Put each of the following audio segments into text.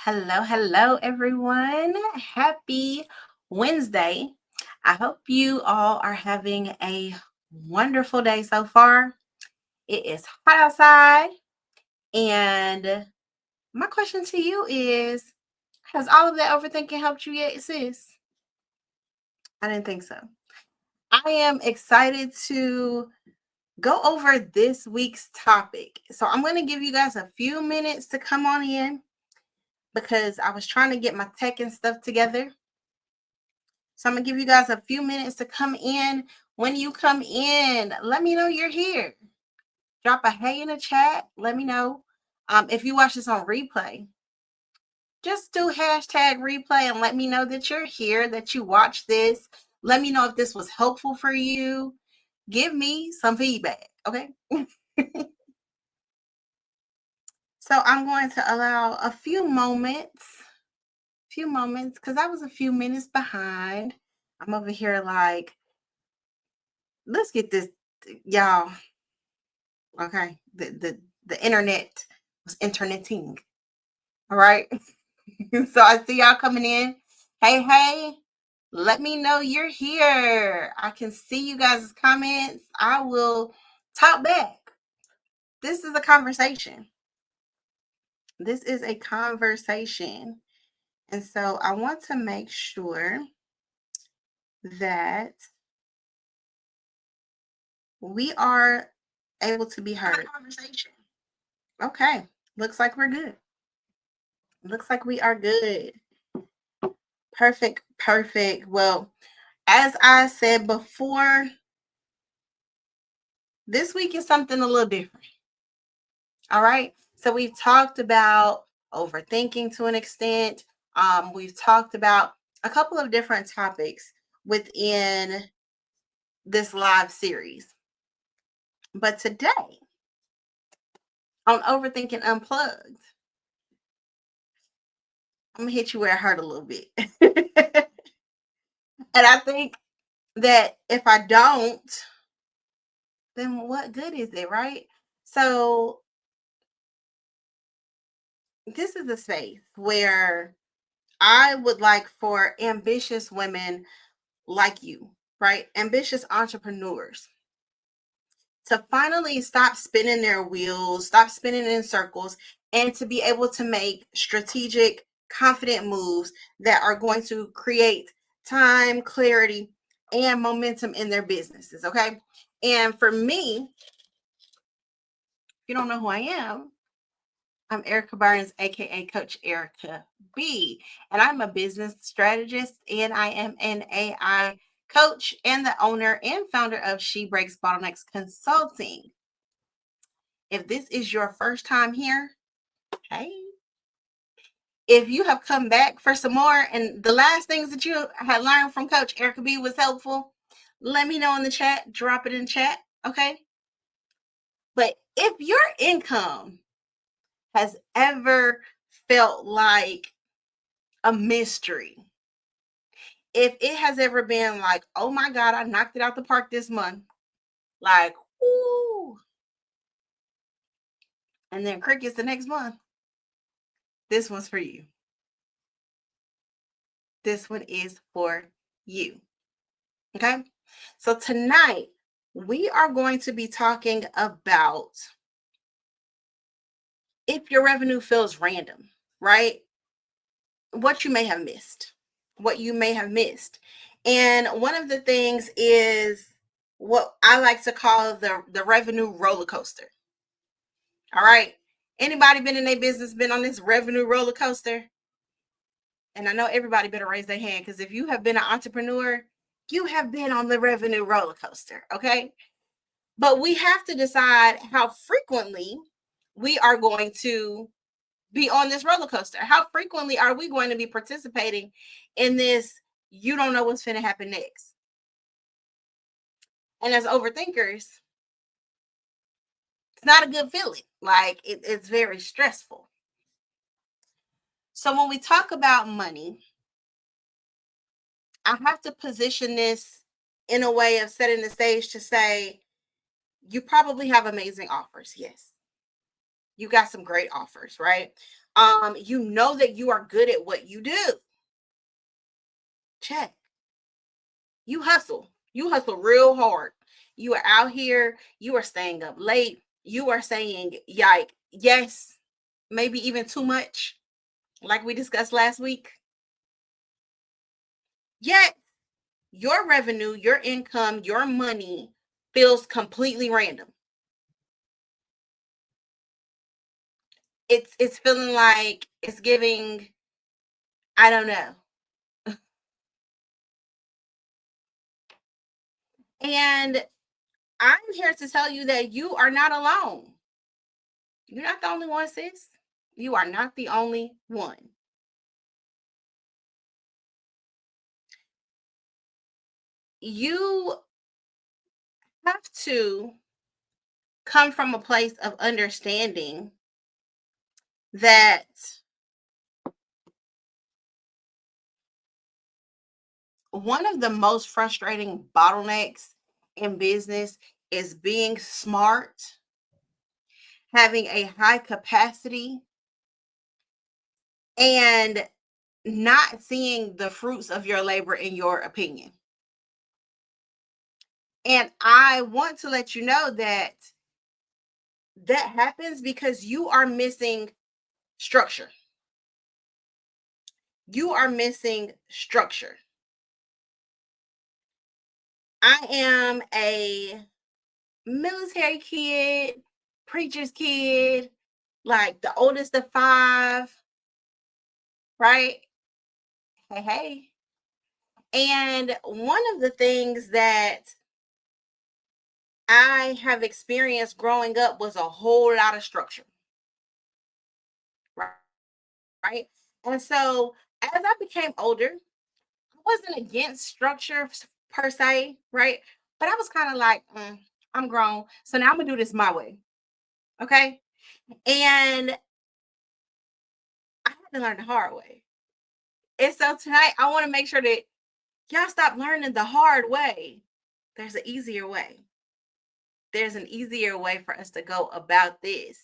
Hello, everyone. Happy Wednesday. I hope you all are having a wonderful day so far. It is hot outside, and my question to you is: has all of that overthinking helped you yet, sis? I didn't think so. I am excited to go over this week's topic. So, I'm going to give you guys a few minutes to come on in because I was trying to get my tech and stuff together. So I'm going to give you guys a few minutes to come in. When you come in, let me know you're here. Drop a hey in the chat. Let me know. If you watch this on replay, just do hashtag replay and let me know that you're here, that you watched this. Let me know if this was helpful for you. Give me some feedback, okay? So I'm going to allow a few moments, because I was a few minutes behind. I'm over here like, let's get this, y'all. Okay. The internet was interneting. All right. So I see y'all coming in. Hey, let me know you're here. I can see you guys' comments. I will talk back. This is a conversation. This is a conversation. And so I want to make sure that we are able to be heard. Okay. Looks like we're good. Looks like we are good. Perfect. Well, as I said before, this week is something a little different. All right. So we've talked about overthinking to an extent. We've talked about a couple of different topics within this live series. But today, on Overthinking Unplugged, I'm going to hit you where it hurt a little bit. And I think that if I don't, then what good is it, right? So this is a space where I would like for ambitious women like you, right? Ambitious entrepreneurs to finally stop spinning their wheels, stop spinning in circles, and to be able to make strategic, confident moves that are going to create time, clarity, and momentum in their businesses. Okay. And for me, if you don't know who I am, I'm Erica Burns, aka Coach Erica B, and I'm a business strategist and I am an AI coach and the owner and founder of She Breaks Bottlenecks Consulting. If this is your first time here, hey. If you have come back for some more and the last things that you had learned from Coach Erica B was helpful, let me know in the chat, drop it in chat, okay? But if your income has ever felt like a mystery, if it has ever been like, oh my God, I knocked it out the park this month, like, ooh, and then crickets the next month, this one's for you. This one is for you. Okay. So tonight, we are going to be talking about if your revenue feels random, right? What you may have missed. What you may have missed. And one of the things is what I like to call the revenue roller coaster. All right. Anybody been in their business, been on this revenue roller coaster? And I know everybody better raise their hand because if you have been an entrepreneur, you have been on the revenue roller coaster. Okay. But we have to decide how frequently we are going to be on this roller coaster. How frequently are we going to be participating in this? You don't know what's going to happen next. And as overthinkers, it's not a good feeling. Like it's very stressful. So when we talk about money, I have to position this in a way of setting the stage to say, you probably have amazing offers. Yes. You got some great offers, right? You know that you are good at what you do. Check. You hustle real hard. You are out here, you are staying up late, you are saying like yes, maybe even too much, like we discussed last week. Yet your revenue, your income, your money feels completely random. It's feeling like it's giving, I don't know. And I'm here to tell you that you are not alone. You're not the only one, sis. You are not the only one. You have to come from a place of understanding that one of the most frustrating bottlenecks in business is being smart, having a high capacity, and not seeing the fruits of your labor, in your opinion. And I want to let you know that that happens because you are missing structure. You are missing structure. I am a military kid, preacher's kid, like the oldest of five, right? Hey, hey. And one of the things that I have experienced growing up was a whole lot of structure, right? Right. And so as I became older, I wasn't against structure per se, right? But I was kind of like, I'm grown. So now I'm going to do this my way. Okay. And I had to learn the hard way. And so tonight, I want to make sure that y'all stop learning the hard way. There's an easier way. There's an easier way for us to go about this.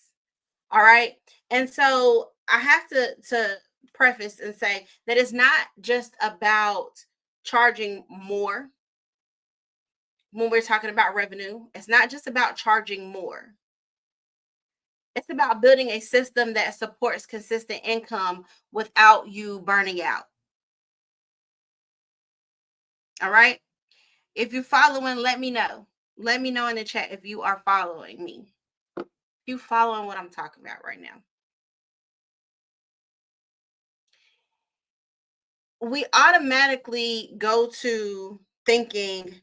All right. And so I have to preface and say that it's not just about charging more when we're talking about revenue. It's not just about charging more. It's about building a system that supports consistent income without you burning out. All right. If you're following, let me know. Let me know in the chat if you are following me. You following what I'm talking about right now. We automatically go to thinking,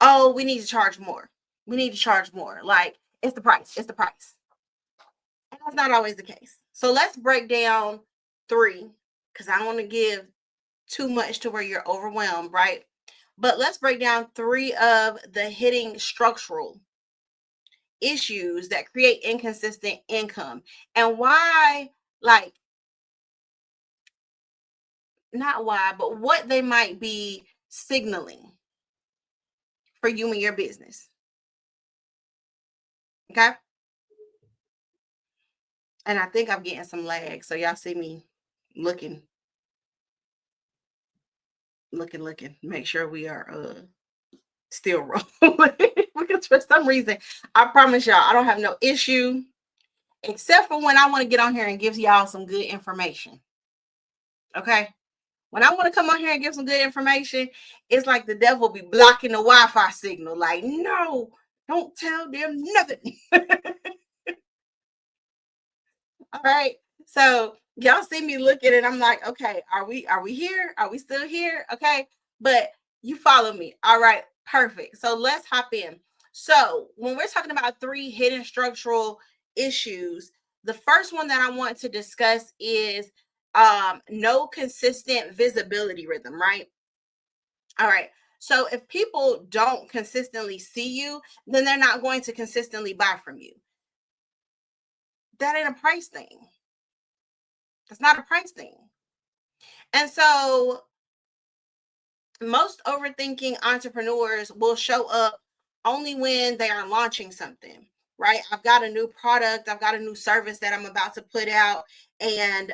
oh, we need to charge more. We need to charge more. Like, it's the price. It's the price. And that's not always the case. So let's break down three, because I don't want to give too much to where you're overwhelmed, right? But let's break down three of the hitting structural issues that create inconsistent income and why, like, not why, but what they might be signaling for you and your business. Okay. And I think I'm getting some lag. So y'all see me looking, looking, make sure we are still rolling. Because for some reason, I promise y'all, I don't have no issue except for when I want to get on here and give y'all some good information. Okay. When I want to come on here and give some good information, it's like the devil be blocking the Wi-Fi signal. Like, no, don't tell them nothing. All right. So y'all see me looking and I'm like, okay, are we here? Are we still here? Okay. But you follow me. All right, perfect. So let's hop in. So when we're talking about three hidden structural issues, the first one that I want to discuss is no consistent visibility rhythm, right? All right. So if people don't consistently see you, then they're not going to consistently buy from you. That ain't a price thing. That's not a price thing. And so most overthinking entrepreneurs will show up only when they are launching something, right? I've got a new product, I've got a new service that I'm about to put out, and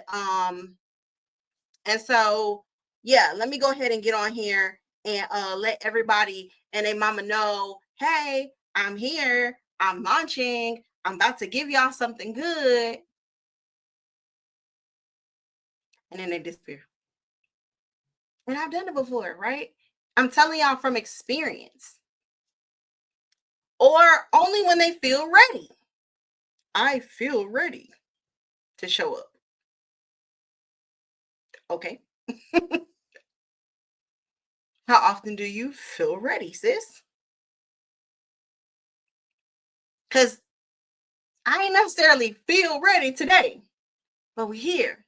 so yeah, let me go ahead and get on here and let everybody and their mama know, hey, I'm here, I'm launching, I'm about to give y'all something good, and then they disappear. And I've done it before, right? I'm telling y'all from experience. Or only when they feel ready. I feel ready to show up. Okay. How often do you feel ready, sis? Because I ain't necessarily feel ready today, but we're here.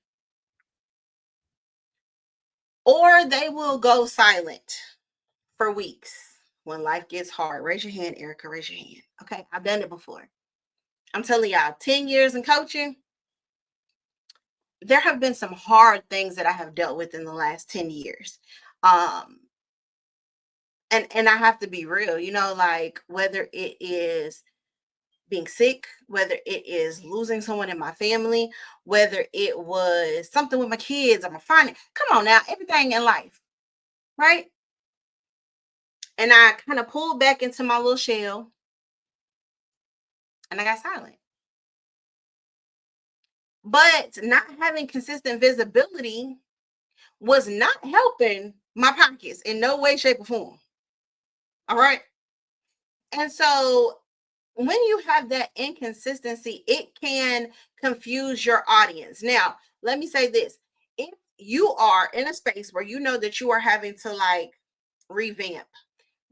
Or they will go silent for weeks when life gets hard. Raise your hand, Erica. Raise your hand. Okay. I've done it before. I'm telling y'all, 10 years in coaching, there have been some hard things that I have dealt with in the last 10 years. Um, and I have to be real, like whether it is being sick, whether it is losing someone in my family, whether it was something with my kids or my finance. Come on now, everything in life, right? And I kind of pulled back into my little shell and I got silent. But not having consistent visibility was not helping my pockets in no way, shape, or form. All right. And so when you have that inconsistency, it can confuse your audience. Now, let me say this. If you are in a space where you know that you are having to like revamp,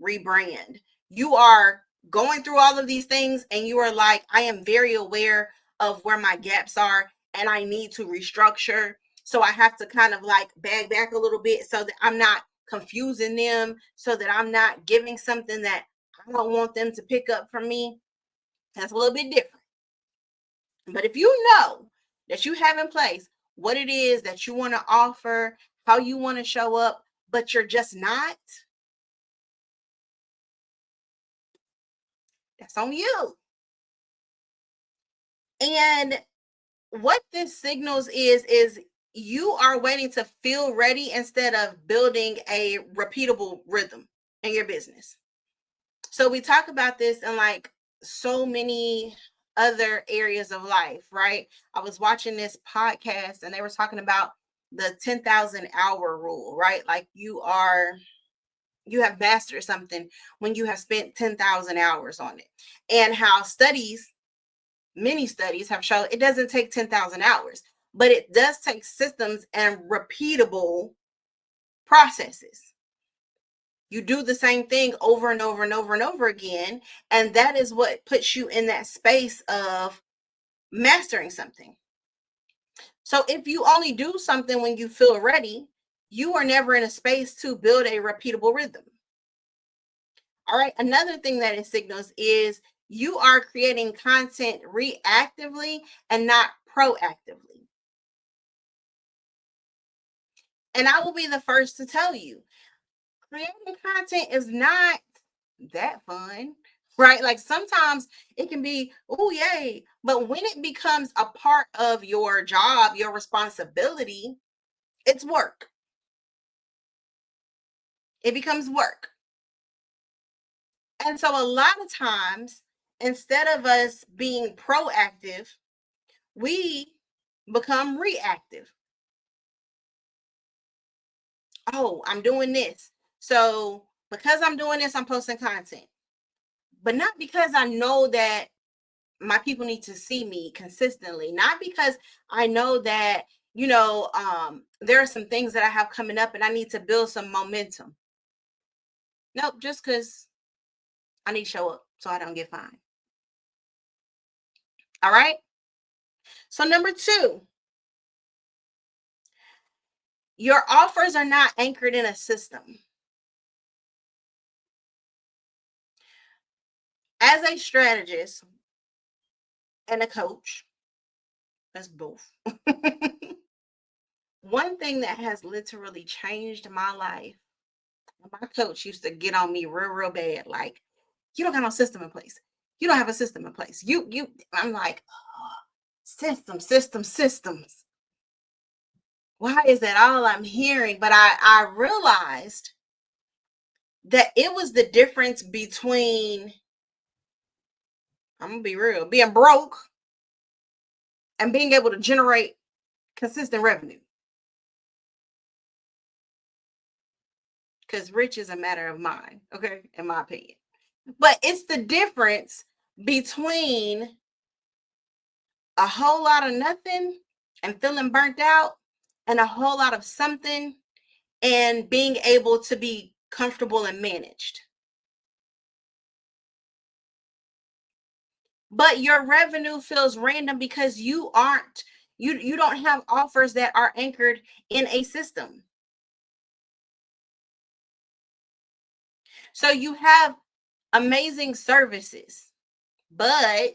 rebrand, you are going through all of these things and you are like, I am very aware of where my gaps are and I need to restructure. So I have to kind of like bag back a little bit so that I'm not confusing them, so that I'm not giving something that I don't want them to pick up from me. That's a little bit different. But if you know that you have in place what it is that you want to offer, how you want to show up, but you're just not, that's on you. And what this signals is you are waiting to feel ready instead of building a repeatable rhythm in your business. So we talk about this in like so many other areas of life, right? I was watching this podcast and they were talking about the 10,000 hour rule, right? Like you have mastered something when you have spent 10,000 hours on it. And how many studies have shown it doesn't take 10,000 hours, but it does take systems and repeatable processes. You do the same thing over and over and over and over again. And that is what puts you in that space of mastering something. So if you only do something when you feel ready, you are never in a space to build a repeatable rhythm. All right. Another thing that it signals is you are creating content reactively and not proactively. And I will be the first to tell you, creating content is not that fun, right? Like sometimes it can be, oh, yay. But when it becomes a part of your job, your responsibility, it's work. It becomes work. And so a lot of times, instead of us being proactive, we become reactive. Oh, I'm doing this. So because I'm doing this, I'm posting content. But not because I know that my people need to see me consistently, not because I know that there are some things that I have coming up and I need to build some momentum. Nope, just because I need to show up so I don't get fined. All right. So number two, your offers are not anchored in a system. As a strategist and a coach, that's both. One thing that has literally changed my life, my coach used to get on me real, real bad. Like, you don't got no system in place. You don't have a system in place. I'm like, oh, systems. Why is that all I'm hearing? But I realized that it was the difference between, I'm gonna be real, being broke and being able to generate consistent revenue. Because rich is a matter of mind, okay, in my opinion. But it's the difference between a whole lot of nothing and feeling burnt out and a whole lot of something and being able to be comfortable and managed. But your revenue feels random because you don't have offers that are anchored in a system. So you have amazing services, but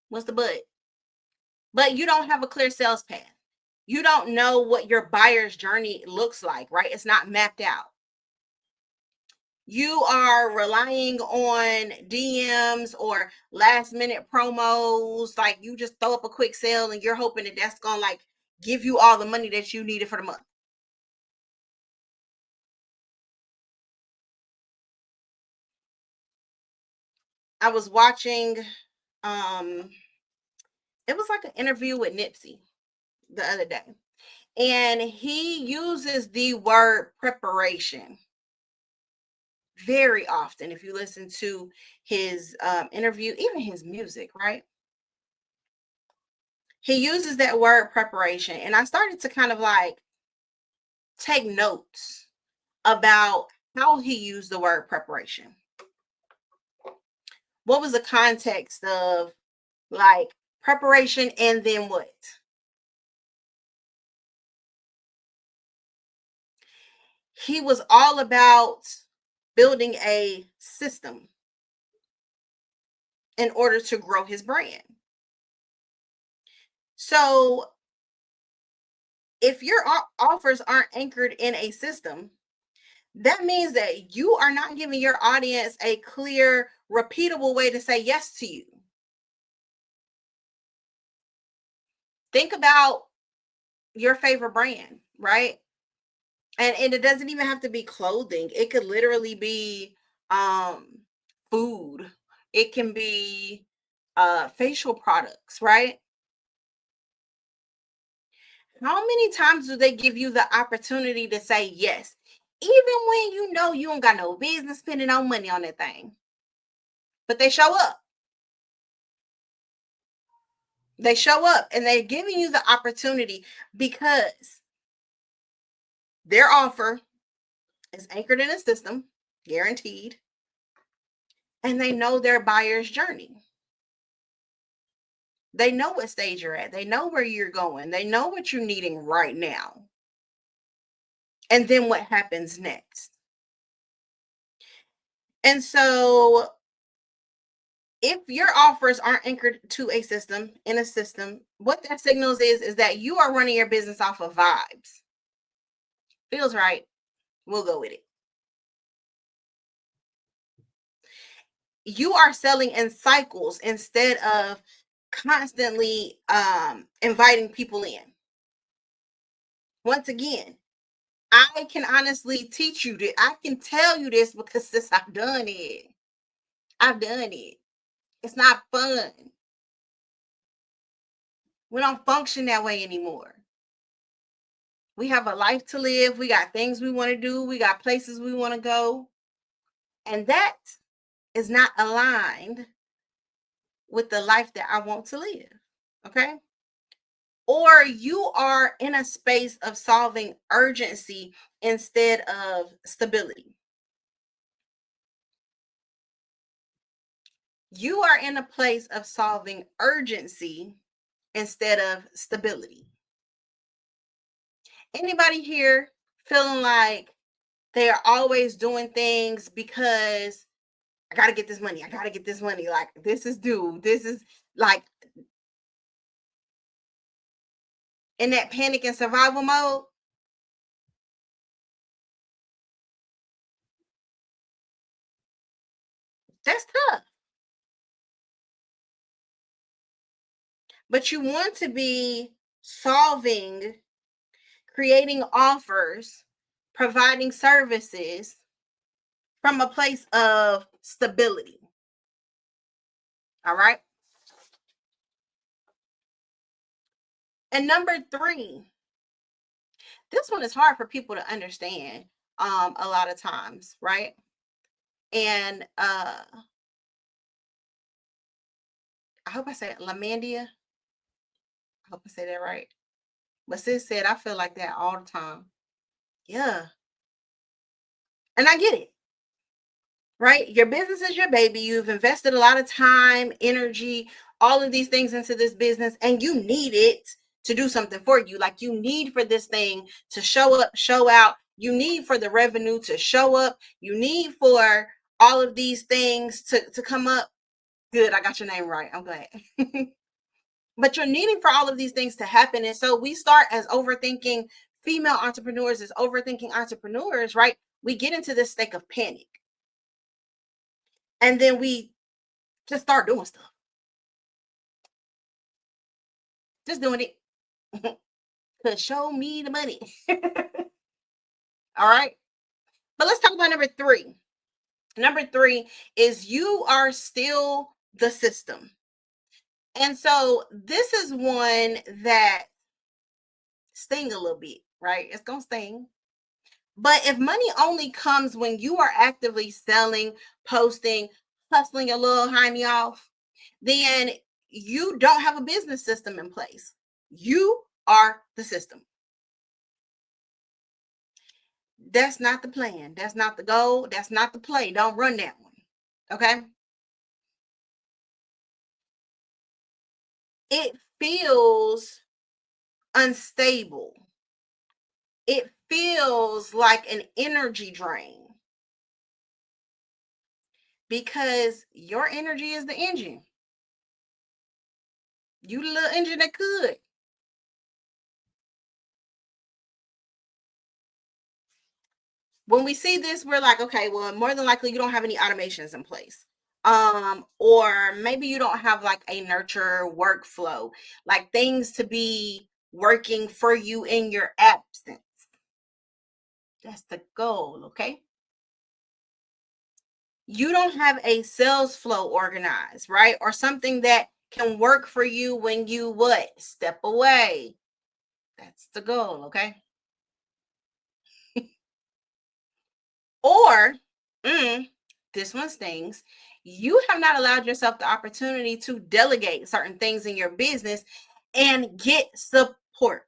what's the but you don't have a clear sales path. You don't know what your buyer's journey looks like, right? It's not mapped out. You are relying on DMs or last minute promos. Like you just throw up a quick sale and you're hoping that that's going to like give you all the money that you needed for the month. I was watching, um, it was like an interview with Nipsey the other day. And he uses the word preparation very often. If you listen to his interview, even his music, right? He uses that word preparation. And I started to kind of like take notes about how he used the word preparation. What was the context of like preparation and then what? He was all about building a system in order to grow his brand. So if your offers aren't anchored in a system, that means that you are not giving your audience a clear, repeatable way to say yes to you. Think about your favorite brand, right? And it doesn't even have to be clothing. It could literally be um food. It can be facial products, right? How many times do they give you the opportunity to say yes? Even when you know you don't got no business spending no money on that thing. But they show up. They show up and they're giving you the opportunity because their offer is anchored in a system, guaranteed, and they know their buyer's journey. They know what stage you're at. They know where you're going. They know what you're needing right now. And then what happens next. And so if your offers aren't anchored to a system, in a system, what that signals is that you are running your business off of vibes. Feels right. We'll go with it. You are selling in cycles instead of constantly inviting people in. Once again, I can honestly teach you that. I can tell you this because since I've done it. I've done it. It's not fun. We don't function that way anymore. We have a life to live. We got things we want to do. We got places we want to go. And that is not aligned with the life that I want to live. Okay. Or you are in a space of solving urgency instead of stability. You are in a place of solving urgency instead of stability. Anybody here feeling like they are always doing things because I got to get this money. I got to get this money. Like this is due. This is like in that panic and survival mode. That's tough. but you want to be solving, creating offers, providing services from a place of stability. All right. And number three, this one is hard for people to understand a lot of times, right? And I hope I said Lamandia. I hope I said that right. But sis said I feel like that all the time. Yeah. And I get it, right? Your business is your baby. You've invested a lot of time, energy, all of these things into this business, and you need it to do something for you. Like you need for this thing to show up, show out. You need for the revenue to show up. You need for all of these things to come up. Good. I got your name right. I'm glad. But you're needing for all of these things to happen. And so we start as overthinking female entrepreneurs, as overthinking entrepreneurs, right? We get into this state of panic. And then we just start doing stuff. Just doing it. To show me the money. All right. But let's talk about number three. Number three is you are still the system. And so this is one that sting a little bit, right? It's gonna sting. But if money only comes when you are actively selling, posting, hustling your little hiney off, then you don't have a business system in place. You are the system. That's not the plan. That's not the goal. That's not the play. Don't run that one. Okay. It feels unstable. It feels like an energy drain because your energy is the engine. You the little engine that could. When we see this, we're like, okay, well, more than likely you don't have any automations in place. Or maybe you don't have like a nurture workflow, like things to be working for you in your absence. That's the goal, okay? You don't have a sales flow organized, right? Or something that can work for you when you what? Step away. That's the goal, okay? Or, mm, this one stings. You have not allowed yourself the opportunity to delegate certain things in your business and get support.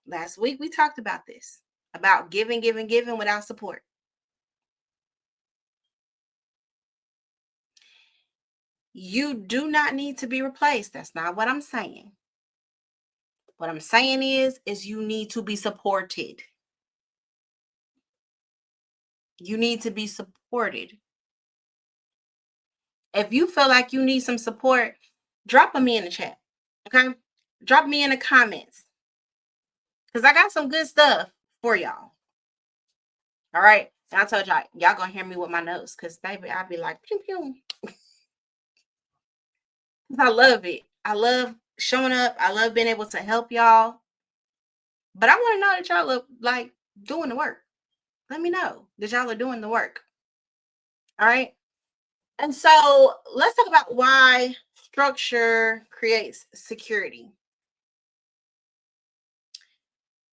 Last week we talked about this, about giving, giving, giving without support. You do not need to be replaced. That's not what I'm saying. What I'm saying is you need to be supported. You need to be supported. If you feel like you need some support, drop me in the chat. Okay? Drop me in the comments. Because I got some good stuff for y'all. All right. And I told y'all gonna hear me with my notes because baby, I'll be like pew pew. I love it. I love showing up. I love being able to help y'all. But I want to know that y'all are like doing the work. Let me know that y'all are doing the work. All right. And so let's talk about why structure creates security.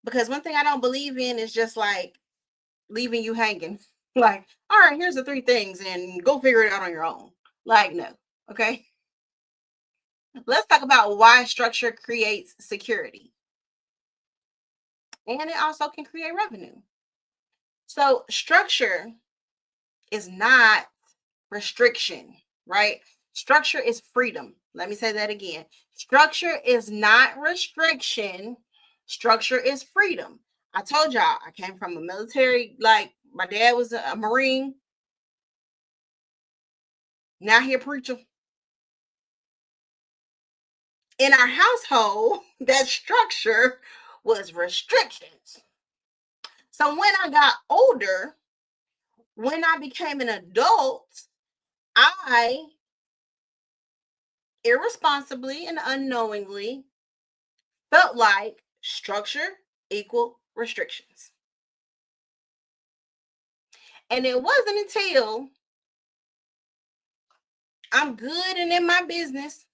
Because one thing I don't believe in is just like leaving you hanging. Like, all right, here's the three things and go figure it out on your own. Like, no. Okay. Let's talk about why structure creates security. And it also can create revenue. So, structure is not restriction, right? Structure is freedom. Let me say that again. Structure is not restriction. Structure is freedom. I told y'all I came from a military, like my dad was a Marine. Now he a preacher. In our household, that structure was restrictions. So when I got older, when I became an adult, I irresponsibly and unknowingly felt like structure equal restrictions. And it wasn't until I'm good and in my business,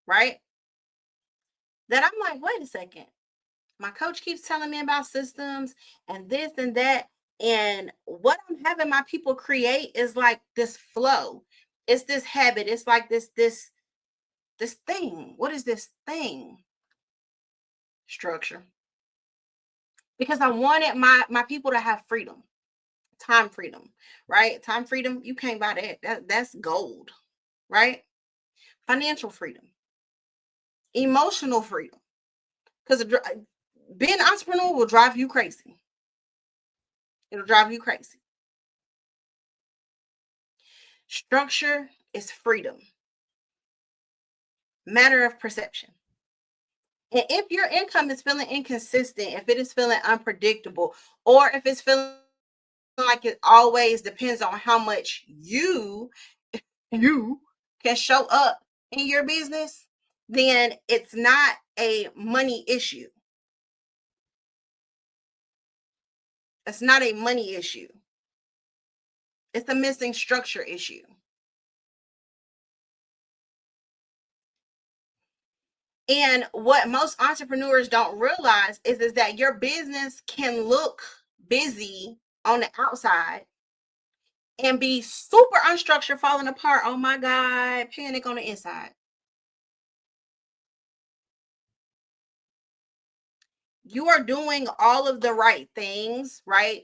right, that I'm like, wait a second. My coach keeps telling me about systems and this and that. And what I'm having my people create is like this flow. It's this habit. It's like this thing. What is this thing? Structure. Because I wanted my people to have freedom, time freedom, right? Time freedom, you can't buy that. That's gold, right? Financial freedom, emotional freedom. Because being an entrepreneur will drive you crazy. It'll drive you crazy. Structure is freedom, matter of perception. And if your income is feeling inconsistent, if it is feeling unpredictable, or if it's feeling like it always depends on how much you can show up in your business, then it's not a money issue. It's not a money issue. It's a missing structure issue. And what most entrepreneurs don't realize is that your business can look busy on the outside and be super unstructured, falling apart. Oh my God, panic on the inside. You are doing all of the right things, right?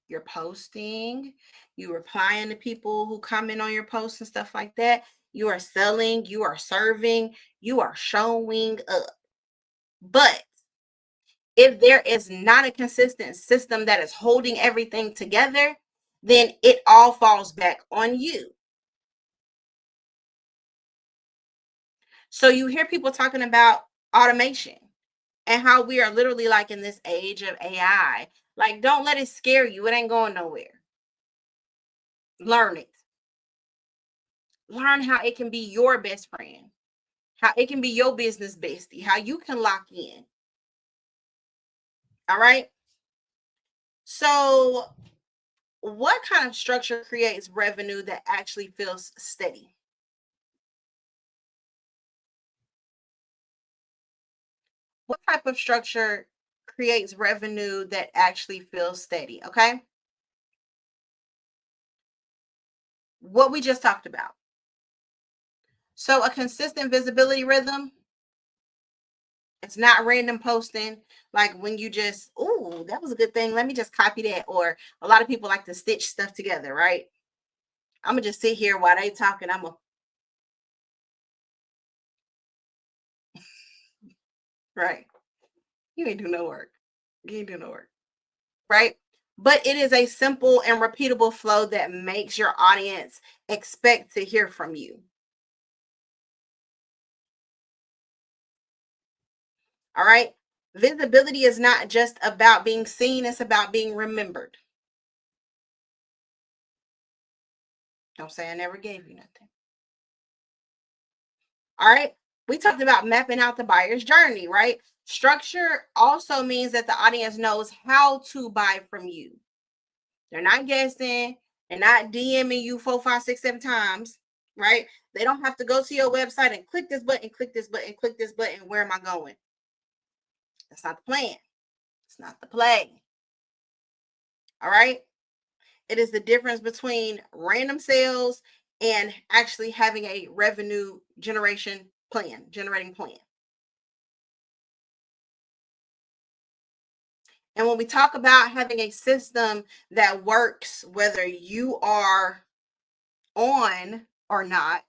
You're posting, you're replying to people who comment on your posts and stuff like that. You are selling, you are serving, you are showing up. But if there is not a consistent system that is holding everything together, then it all falls back on you. So you hear people talking about automation and how we are literally like in this age of AI. Like, don't let it scare you. It ain't going nowhere. Learn it. Learn how it can be your best friend, how it can be your business bestie, how you can lock in. All right. So, what kind of structure creates revenue that actually feels steady? What type of structure creates revenue that actually feels steady? Okay. What we just talked about. So, a consistent visibility rhythm, it's not random posting like when you just, oh, that was a good thing. Let me just copy that. Or a lot of people like to stitch stuff together, right? I'm gonna just sit here while they talking. I'm a right. You ain't do no work. You ain't do no work, right? But it is a simple and repeatable flow that makes your audience expect to hear from you. All right. Visibility is not just about being seen, it's about being remembered. Don't say I never gave you nothing. All right. We talked about mapping out the buyer's journey, right? Structure also means that the audience knows how to buy from you. They're not guessing. They're not DMing you 4, 5, 6, 7 times, right? They don't have to go to your website and click this button, click this button, click this button. Where am I going? That's not the plan. It's not the play. All right. It is the difference between random sales and actually having a revenue generation plan, generating plan. And when we talk about having a system that works, whether you are on or not,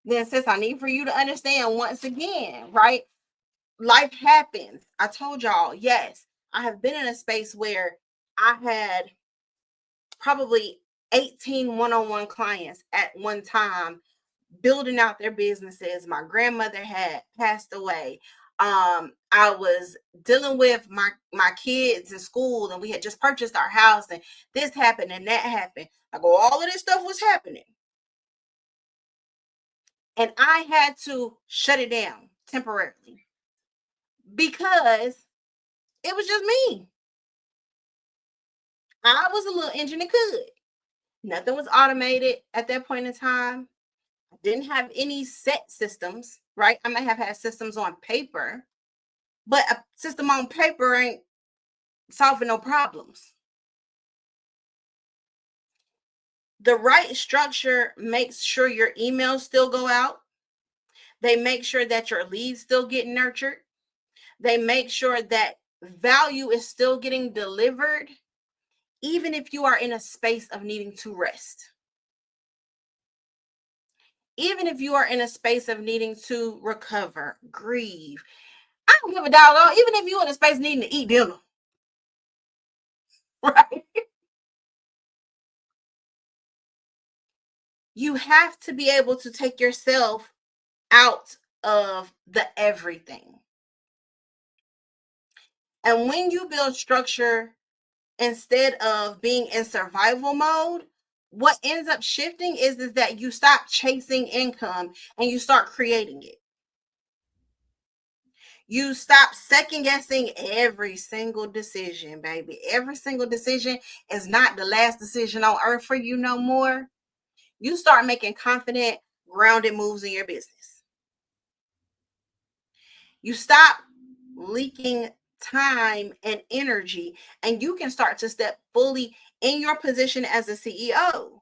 then sis, I need for you to understand once again, right? Life happens. I told y'all, yes, I have been in a space where I had probably 18 one-on-one clients at one time building out their businesses. My grandmother had passed away. I was dealing with my kids in school, and we had just purchased our house, and this happened and that happened. Like all of this stuff was happening. And I had to shut it down temporarily because it was just me. I was a little engine that could. Nothing was automated at that point in time. I didn't have any set systems, right? I might have had systems on paper, but a system on paper ain't solving no problems. The right structure makes sure your emails still go out. They make sure that your leads still get nurtured. They make sure that value is still getting delivered, even if you are in a space of needing to rest. Even if you are in a space of needing to recover, grieve. I don't give a doggone, even if you're in a space needing to eat dinner, right? You have to be able to take yourself out of the everything. And when you build structure instead of being in survival mode, what ends up shifting is that you stop chasing income and you start creating it. You stop second guessing every single decision, baby. Every single decision is not the last decision on earth for you no more. You start making confident, grounded moves in your business. You stop leaking time and energy, and you can start to step fully in your position as a CEO.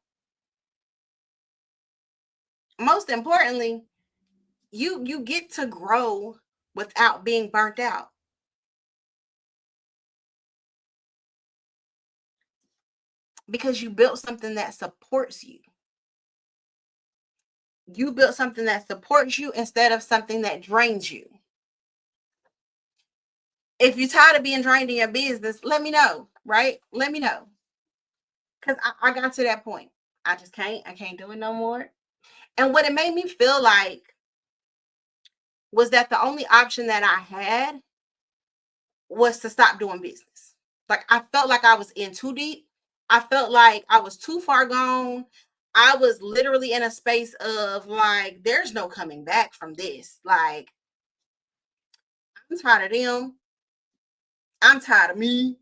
Most importantly, you get to grow without being burnt out because you built something that supports you. You built something that supports you instead of something that drains you. If you're tired of being drained in your business, let me know, right? Let me know. Because I got to that point. I can't do it no more. And what it made me feel like was that the only option that I had was to stop doing business. Like I felt like I was in too deep. I felt like I was too far gone. I was literally in a space of like, there's no coming back from this. Like, I'm tired of them. I'm tired of me.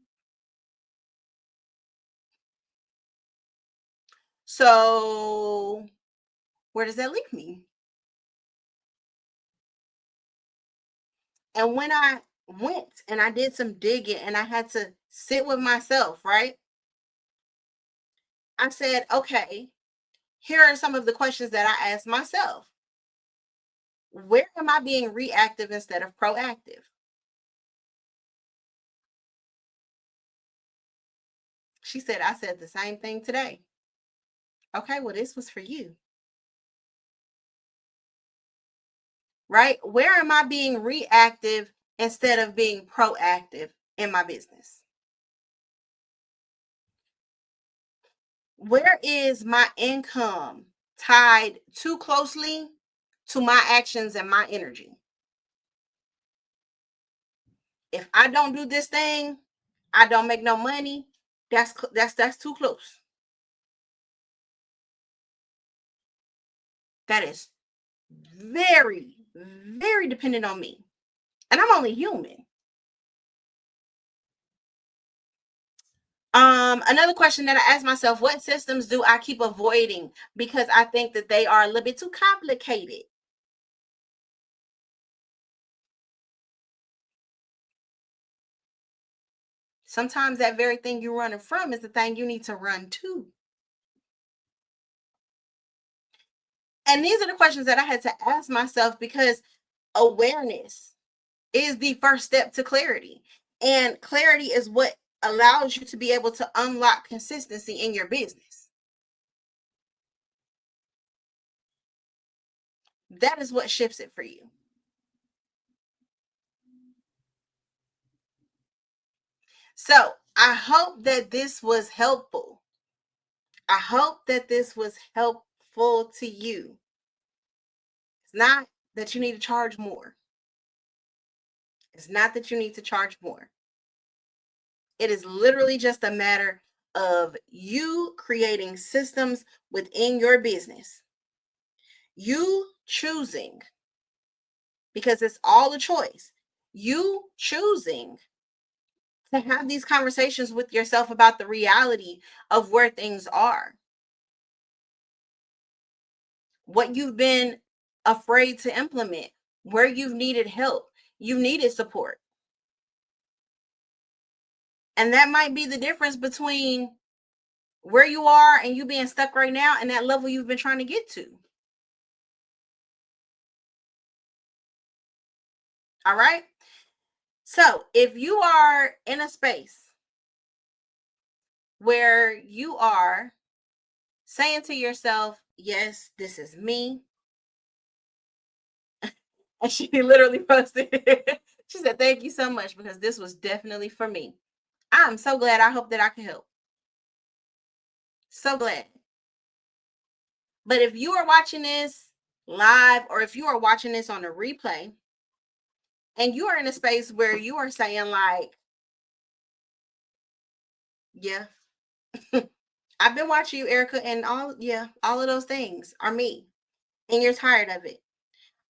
So, where does that leave me? And when I went and I did some digging and I had to sit with myself, right? I said, okay, here are some of the questions that I asked myself. Where am I being reactive instead of proactive? She said, I said the same thing today. Okay, well, this was for you, right? Where am I being reactive instead of being proactive in my business? Where is my income tied too closely to my actions and my energy? If I don't do this thing, I don't make no money. That's too close. That is very, very dependent on me. And I'm only human. Another question that I asked myself, what systems do I keep avoiding because I think that they are a little bit too complicated? Sometimes that very thing you're running from is the thing you need to run to. And these are the questions that I had to ask myself because awareness is the first step to clarity. And clarity is what allows you to be able to unlock consistency in your business. That is what shifts it for you. So I hope that this was helpful. I hope that this was helpful to you. It's not that you need to charge more. It's not that you need to charge more. It is literally just a matter of you creating systems within your business. You choosing, because it's all a choice, you choosing to have these conversations with yourself about the reality of where things are, what you've been afraid to implement, where you've needed help, you needed support. And that might be the difference between where you are and you being stuck right now and that level you've been trying to get to. All right. So if you are in a space where you are saying to yourself, yes, this is me. And she literally posted, she said, thank you so much because this was definitely for me. I'm so glad. I hope that I can help. So glad. But if you are watching this live or if you are watching this on a replay and you are in a space where you are saying, like, yeah, I've been watching you, Erica, and all of those things are me, and you're tired of it.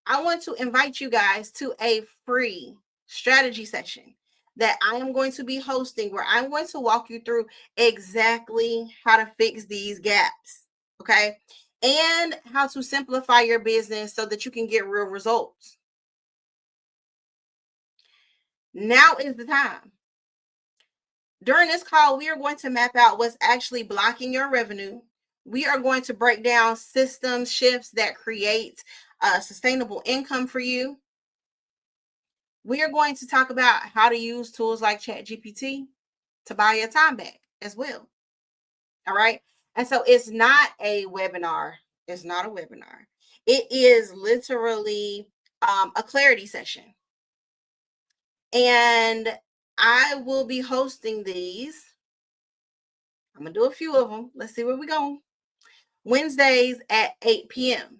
I want to invite you guys to a free strategy session that I am going to be hosting where I'm going to walk you through exactly how to fix these gaps, okay? And how to simplify your business so that you can get real results. Now is the time. During this call, we are going to map out what's actually blocking your revenue. We are going to break down system shifts that create sustainable income for you. We are going to talk about how to use tools like ChatGPT to buy your time back as well. All right. And so it's not a webinar. It's not a webinar. It is literally a clarity session. And I will be hosting these. I'm going to do a few of them. Let's see where we're going. Wednesdays at 8 p.m.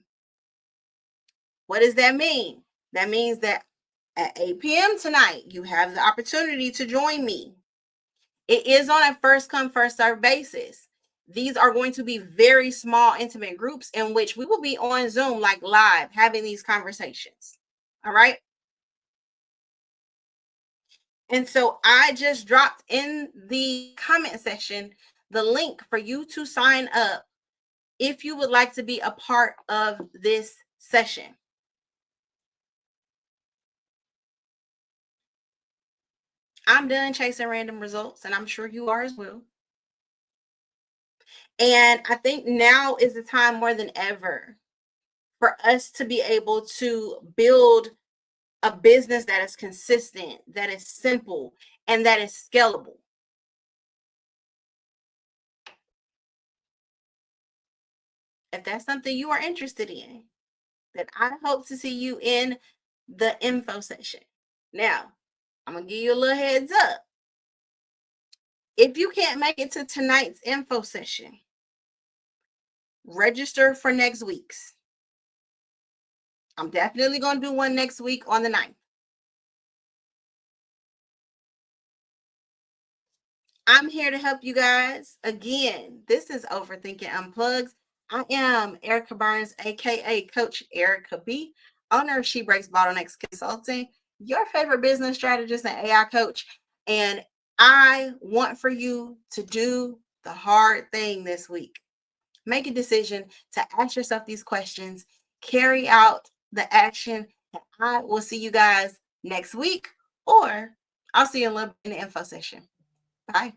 What does that mean? That means that at 8 p.m. tonight, you have the opportunity to join me. It is on a first come, first serve basis. These are going to be very small, intimate groups in which we will be on Zoom, like live, having these conversations. All right. And so I just dropped in the comment section the link for you to sign up if you would like to be a part of this session. I'm done chasing random results, and I'm sure you are as well. And I think now is the time more than ever for us to be able to build a business that is consistent, that is simple, and that is scalable. If that's something you are interested in, then I hope to see you in the info session. Now, I'm going to give you a little heads up. If you can't make it to tonight's info session, register for next week's. I'm definitely going to do one next week on the 9th. I'm here to help you guys. Again, this is Overthinking Unplugged. I am Erica Burns, aka Coach Erica B, owner of She Breaks Bottlenecks Consulting, your favorite business strategist and AI coach. And I want for you to do the hard thing this week. Make a decision to ask yourself these questions, carry out the action, and I will see you guys next week, or I'll see you in the info session. Bye.